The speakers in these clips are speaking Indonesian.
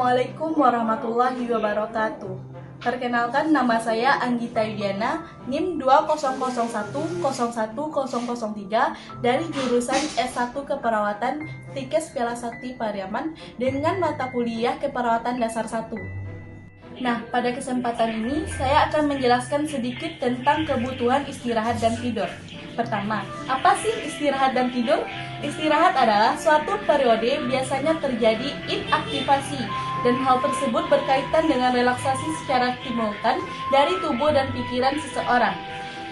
Assalamualaikum warahmatullahi wabarakatuh. Perkenalkan, nama saya Anggita Yudiana, NIM 200101003 dari jurusan S1 Keperawatan Tikes Piala Sakti Pariaman dengan mata kuliah Keperawatan Dasar 1. Nah, pada kesempatan ini saya akan menjelaskan sedikit tentang kebutuhan istirahat dan tidur. Pertama, apa sih istirahat dan tidur? Istirahat adalah suatu periode biasanya terjadi inaktivasi, dan hal tersebut berkaitan dengan relaksasi secara simultan dari tubuh dan pikiran seseorang.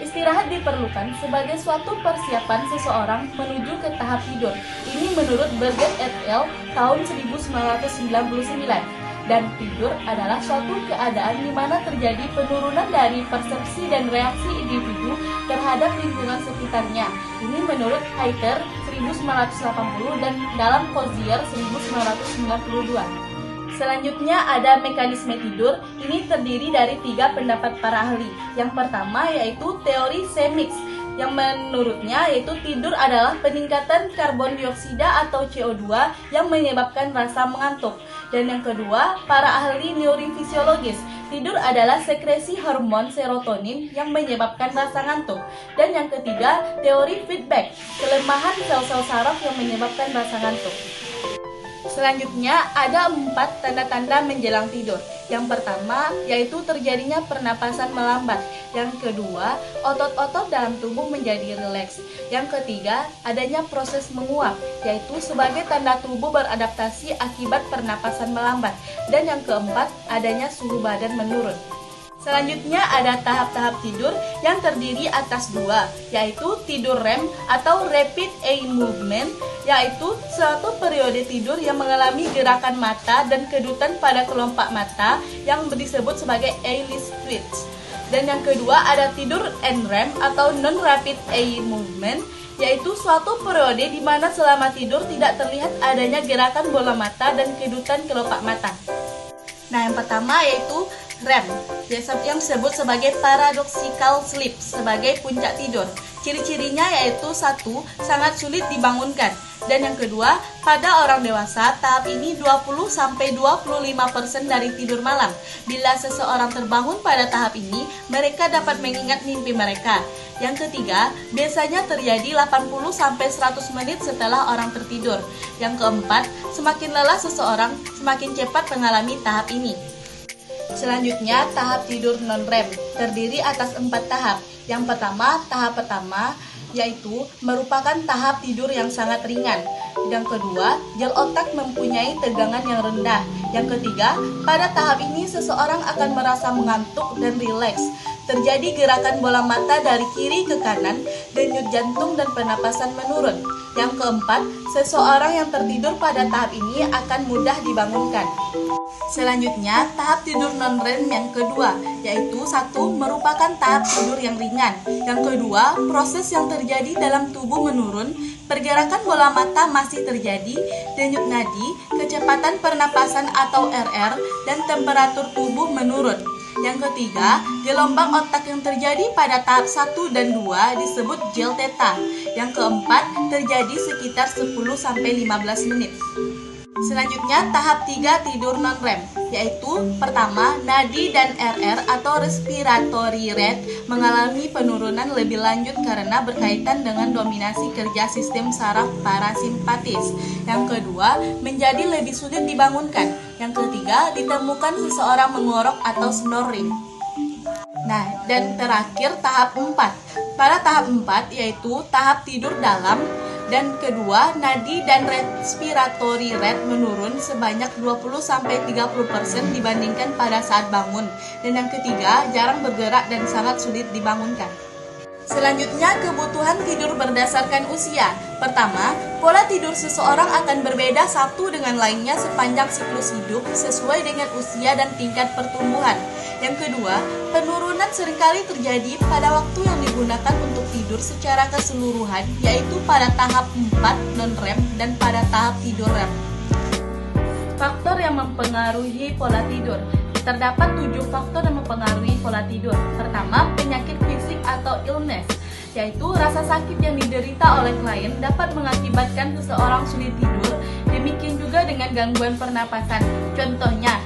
Istirahat diperlukan sebagai suatu persiapan seseorang menuju ke tahap tidur. Ini menurut Berger et al. Tahun 1999. Dan tidur adalah suatu keadaan di mana terjadi penurunan dari persepsi dan reaksi individu terhadap lingkungan sekitarnya. Ini menurut Heiter 1980 dan dalam Kozier 1992. Selanjutnya ada mekanisme tidur. Ini terdiri dari 3 pendapat para ahli. Yang pertama yaitu teori Semix, yang menurutnya yaitu tidur adalah peningkatan karbon dioksida atau CO2 yang menyebabkan rasa mengantuk. Dan yang kedua, para ahli neurofisiologis, tidur adalah sekresi hormon serotonin yang menyebabkan rasa ngantuk. Dan yang ketiga, teori feedback, kelemahan sel-sel saraf yang menyebabkan rasa ngantuk. Selanjutnya ada 4 tanda-tanda menjelang tidur. Yang pertama yaitu terjadinya pernapasan melambat. Yang kedua, otot-otot dalam tubuh menjadi rileks. Yang ketiga, adanya proses menguap, yaitu sebagai tanda tubuh beradaptasi akibat pernapasan melambat. Dan yang keempat, adanya suhu badan menurun. Selanjutnya ada tahap-tahap tidur yang terdiri atas 2, yaitu tidur REM atau Rapid Eye Movement, yaitu suatu periode tidur yang mengalami gerakan mata dan kedutan pada kelopak mata yang disebut sebagai eyelid twitch. Dan yang kedua ada tidur NREM atau Non-Rapid Eye Movement, yaitu suatu periode di mana selama tidur tidak terlihat adanya gerakan bola mata dan kedutan kelopak mata. Nah, yang pertama yaitu REM, yang disebut sebagai paradoxical sleep, sebagai puncak tidur. Ciri-cirinya yaitu 1. Sangat sulit dibangunkan. Dan yang kedua, pada orang dewasa, tahap ini 20-25% dari tidur malam. Bila seseorang terbangun pada tahap ini, mereka dapat mengingat mimpi mereka. Yang ketiga, biasanya terjadi 80-100 menit setelah orang tertidur. Yang keempat, semakin lelah seseorang, semakin cepat mengalami tahap ini. Selanjutnya, tahap tidur non-REM terdiri atas 4 tahap. Yang pertama, tahap pertama yaitu merupakan tahap tidur yang sangat ringan. Yang kedua, gel otak mempunyai tegangan yang rendah. Yang ketiga, pada tahap ini seseorang akan merasa mengantuk dan rileks. Terjadi gerakan bola mata dari kiri ke kanan, denyut jantung dan pernapasan menurun. Yang keempat, seseorang yang tertidur pada tahap ini akan mudah dibangunkan. Selanjutnya, tahap tidur non-REM yang kedua, yaitu 1. Merupakan tahap tidur yang ringan. Yang kedua, proses yang terjadi dalam tubuh menurun, pergerakan bola mata masih terjadi, denyut nadi, kecepatan pernapasan atau RR, dan temperatur tubuh menurun. Yang ketiga, gelombang otak yang terjadi pada tahap 1 dan 2 disebut gel theta. Yang keempat, terjadi sekitar 10-15 menit. Selanjutnya, tahap 3 tidur non-REM, yaitu pertama, nadi dan RR atau respiratory rate mengalami penurunan lebih lanjut karena berkaitan dengan dominasi kerja sistem saraf parasimpatis. Yang kedua, menjadi lebih sulit dibangunkan. Yang ketiga, ditemukan seseorang mengorok atau snoring. Nah, dan terakhir tahap 4. Pada tahap 4 yaitu tahap tidur dalam. Dan kedua, nadi dan respiratory rate menurun sebanyak 20-30% dibandingkan pada saat bangun. Dan yang ketiga, jarang bergerak dan sangat sulit dibangunkan. Selanjutnya, kebutuhan tidur berdasarkan usia. Pertama, pola tidur seseorang akan berbeda satu dengan lainnya sepanjang siklus hidup sesuai dengan usia dan tingkat pertumbuhan. Yang kedua, penurunan seringkali terjadi pada waktu yang digunakan untuk tidur secara keseluruhan, yaitu pada tahap 4 non-REM dan pada tahap tidur REM. Faktor yang mempengaruhi pola tidur. Terdapat 7 faktor yang mempengaruhi pola tidur. Pertama, penyakit fisik atau illness, yaitu rasa sakit yang diderita oleh klien dapat mengakibatkan seseorang sulit tidur. Demikian juga dengan gangguan pernapasan. Contohnya,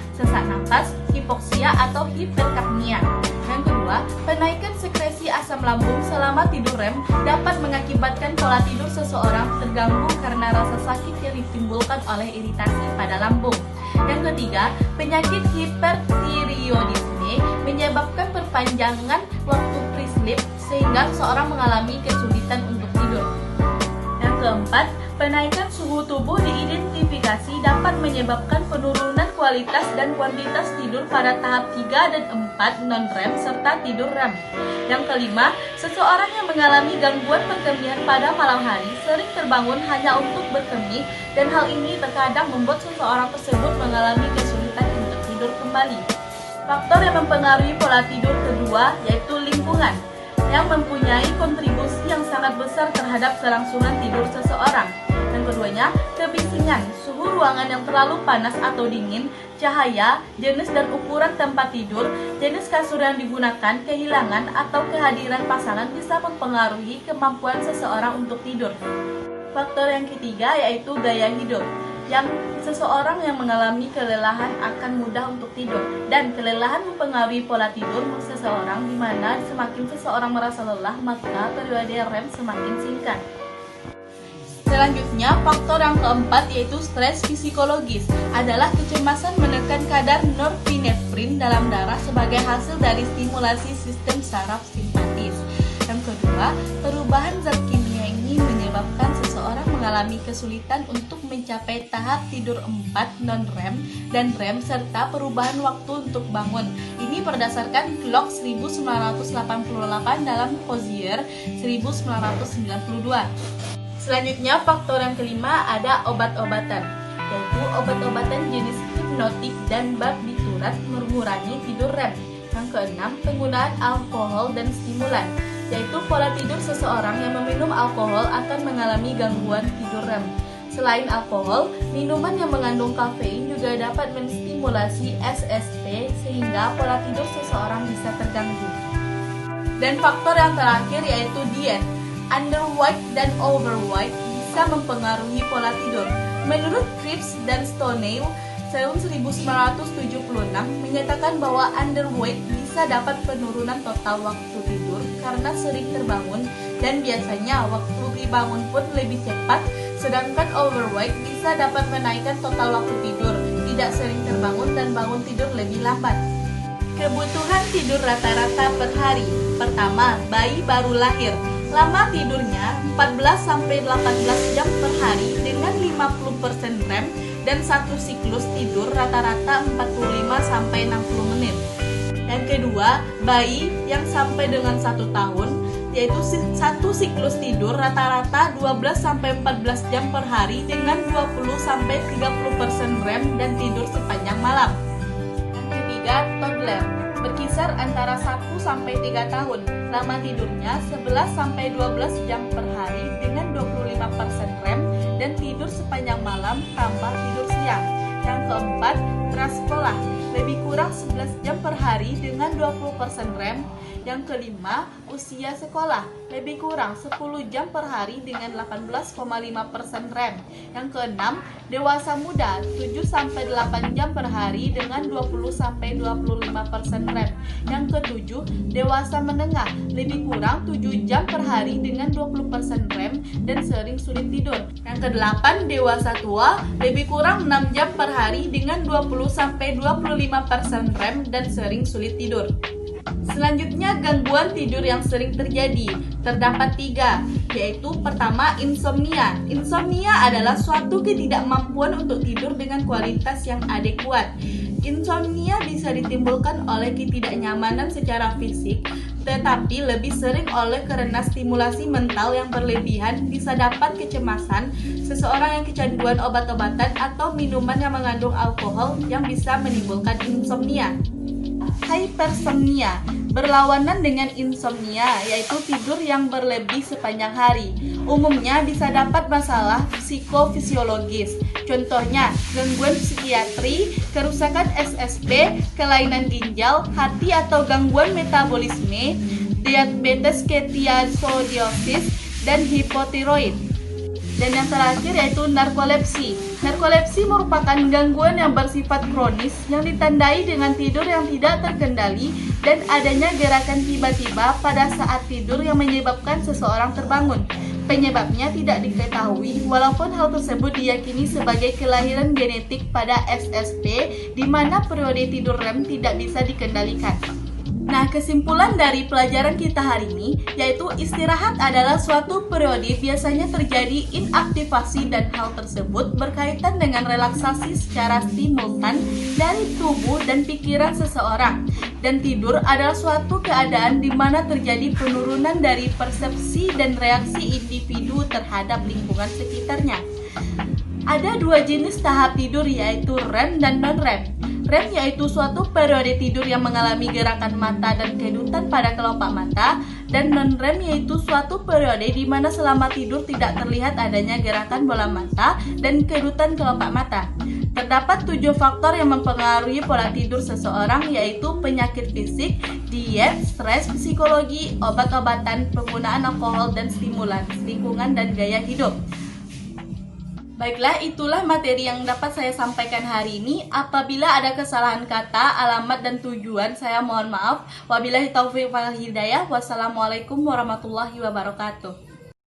nafas, hipoksia atau hiperkapnia. Yang kedua, penaikan sekresi asam lambung selama tidur REM dapat mengakibatkan pola tidur seseorang terganggu karena rasa sakit yang ditimbulkan oleh iritasi pada lambung. Yang ketiga, penyakit hipertiroidisme menyebabkan perpanjangan waktu pre-sleep sehingga seseorang mengalami kesulitan untuk tidur. Yang keempat, penaikan suhu tubuh diidentifikasi dapat menyebabkan penurunan kualitas dan kuantitas tidur pada tahap 3 dan 4 non-REM serta tidur REM. Yang kelima, seseorang yang mengalami gangguan perkemihan pada malam hari sering terbangun hanya untuk berkemih dan hal ini terkadang membuat seseorang tersebut mengalami kesulitan untuk tidur kembali. Faktor yang mempengaruhi pola tidur kedua yaitu lingkungan yang mempunyai kontribusi yang sangat besar terhadap kelangsungan tidur seseorang. Yang keduanya, kebisingan, suhu ruangan yang terlalu panas atau dingin, cahaya, jenis dan ukuran tempat tidur, jenis kasur yang digunakan, kehilangan atau kehadiran pasangan bisa mempengaruhi kemampuan seseorang untuk tidur. Faktor yang ketiga yaitu gaya hidup. Seseorang yang mengalami kelelahan akan mudah untuk tidur, dan kelelahan mempengaruhi pola tidur seseorang, di mana semakin seseorang merasa lelah maka periode REM semakin singkat. Selanjutnya, faktor yang keempat yaitu stres psikologis adalah kecemasan menekan kadar norepinefrin dalam darah sebagai hasil dari stimulasi sistem saraf simpatis. Yang kedua, perubahan zat kimia ini menyebabkan seseorang mengalami kesulitan untuk mencapai tahap tidur 4 non-REM dan REM serta perubahan waktu untuk bangun. Ini berdasarkan Clock 1988 dalam Hozier 1992. Selanjutnya, faktor yang kelima ada obat-obatan, yaitu obat-obatan jenis hipnotik dan barbiturat mengurangi tidur REM. Yang keenam, penggunaan alkohol dan stimulan, yaitu pola tidur seseorang yang meminum alkohol akan mengalami gangguan tidur REM. Selain alkohol, minuman yang mengandung kafein juga dapat menstimulasi SST sehingga pola tidur seseorang bisa terganggu. Dan faktor yang terakhir yaitu diet. Underweight dan overweight bisa mempengaruhi pola tidur. Menurut Cripps dan Stoney tahun 1976 menyatakan bahwa underweight bisa dapat penurunan total waktu tidur karena sering terbangun dan biasanya waktu dibangun pun lebih cepat, sedangkan overweight bisa dapat menaikkan total waktu tidur, tidak sering terbangun dan bangun tidur lebih lambat. Kebutuhan tidur rata-rata per hari. Pertama, bayi baru lahir. Lama tidurnya 14-18 jam per hari dengan 50% REM dan satu siklus tidur rata-rata 45-60 menit. Yang kedua, bayi yang sampai dengan 1 tahun, yaitu satu siklus tidur rata-rata 12-14 jam per hari dengan 20-30% REM dan tidur sepanjang malam. Yang ketiga, toddler, berkisar antara 1-3 tahun. Lama tidurnya 11-12 jam per hari dengan 25% REM dan tidur sepanjang malam tambah tidur siang. Yang keempat, prasekolah, lebih kurang 11 jam per hari dengan 20% REM. Yang kelima, usia sekolah, lebih kurang 10 jam per hari dengan 18,5% REM. Yang keenam, dewasa muda, 7-8 jam per hari dengan 20-25% REM. Yang ketujuh, dewasa menengah, lebih kurang 7 jam per hari dengan 20% REM dan sering sulit tidur. Yang kedelapan, dewasa tua, lebih kurang 6 jam per hari dengan 20-25% REM dan sering sulit tidur. Selanjutnya, gangguan tidur yang sering terjadi. Terdapat 3, yaitu pertama, insomnia. Insomnia adalah suatu ketidakmampuan untuk tidur dengan kualitas yang adekuat. Insomnia bisa ditimbulkan oleh ketidaknyamanan secara fisik, tetapi lebih sering oleh karena stimulasi mental yang berlebihan, bisa dapat kecemasan, seseorang yang kecanduan obat-obatan atau minuman yang mengandung alkohol yang bisa menimbulkan insomnia. Hypersomnia berlawanan dengan insomnia, yaitu tidur yang berlebih sepanjang hari. Umumnya bisa dapat masalah psikofisiologis, contohnya gangguan psikiatri, kerusakan SSP, kelainan ginjal, hati atau gangguan metabolisme, diabetes ketoacidosis, dan hipotiroid. Dan yang terakhir yaitu narkolepsi. Narkolepsi merupakan gangguan yang bersifat kronis yang ditandai dengan tidur yang tidak terkendali dan adanya gerakan tiba-tiba pada saat tidur yang menyebabkan seseorang terbangun. Penyebabnya tidak diketahui, walaupun hal tersebut diyakini sebagai kelahiran genetik pada SSP, di mana periode tidur REM tidak bisa dikendalikan. Nah, kesimpulan dari pelajaran kita hari ini yaitu istirahat adalah suatu periode biasanya terjadi inaktivasi dan hal tersebut berkaitan dengan relaksasi secara simultan dari tubuh dan pikiran seseorang. Dan tidur adalah suatu keadaan di mana terjadi penurunan dari persepsi dan reaksi individu terhadap lingkungan sekitarnya. Ada dua jenis tahap tidur yaitu REM dan non-REM. REM yaitu suatu periode tidur yang mengalami gerakan mata dan kedutan pada kelopak mata, dan non-REM yaitu suatu periode di mana selama tidur tidak terlihat adanya gerakan bola mata dan kedutan kelopak mata. Terdapat 7 faktor yang mempengaruhi pola tidur seseorang, yaitu penyakit fisik, diet, stres, psikologi, obat-obatan, penggunaan alkohol dan stimulan, lingkungan dan gaya hidup. Baiklah, itulah materi yang dapat saya sampaikan hari ini. Apabila ada kesalahan kata, alamat, dan tujuan, saya mohon maaf. Wabillahi taufiq wal hidayah. Wassalamualaikum warahmatullahi wabarakatuh.